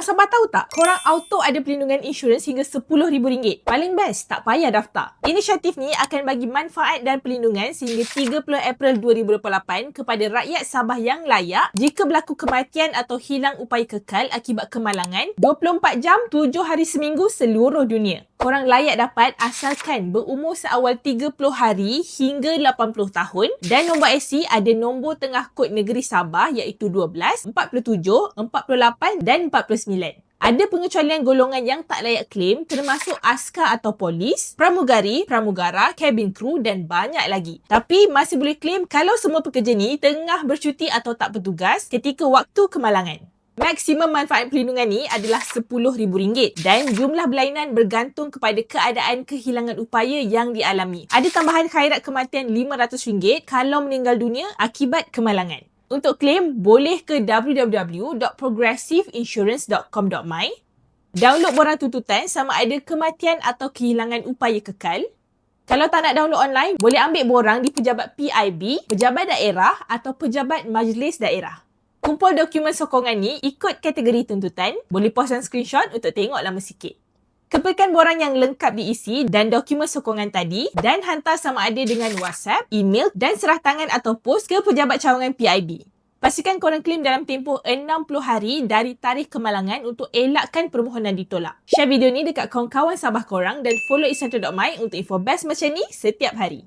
Korang Sabah tahu tak? Korang auto ada pelindungan insurans hingga RM10,000. Paling best, tak payah daftar. Inisiatif ni akan bagi manfaat dan pelindungan sehingga 30 April 2028 kepada rakyat Sabah yang layak jika berlaku kematian atau hilang upaya kekal akibat kemalangan 24 jam 7 hari seminggu seluruh dunia. Korang layak dapat asalkan berumur seawal 30 hari hingga 80 tahun dan nombor IC ada nombor tengah kod negeri Sabah iaitu 12, 47, 48 dan 49. Ada pengecualian golongan yang tak layak claim termasuk askar atau polis, pramugari, pramugara, cabin crew dan banyak lagi. Tapi masih boleh claim kalau semua pekerja ni tengah bercuti atau tak bertugas ketika waktu kemalangan. Maksimum manfaat pelindungan ni adalah RM10,000 dan jumlah berlainan bergantung kepada keadaan kehilangan upaya yang dialami. Ada tambahan khairat kematian RM500 kalau meninggal dunia akibat kemalangan. Untuk claim, boleh ke www.progressiveinsurance.com.my, download borang tuntutan sama ada kematian atau kehilangan upaya kekal. Kalau tak nak download online, boleh ambil borang di pejabat PIB, pejabat daerah atau pejabat majlis daerah. Kumpul dokumen sokongan ni ikut kategori tuntutan, boleh post dan screenshot untuk tengok lama sikit. Kepilkan borang yang lengkap diisi dan dokumen sokongan tadi dan hantar sama ada dengan WhatsApp, email dan serah tangan atau post ke pejabat cawangan PIB. Pastikan korang claim dalam tempoh 60 hari dari tarikh kemalangan untuk elakkan permohonan ditolak. Share video ni dekat kawan-kawan Sabah korang dan follow isatra.my untuk info best macam ni setiap hari.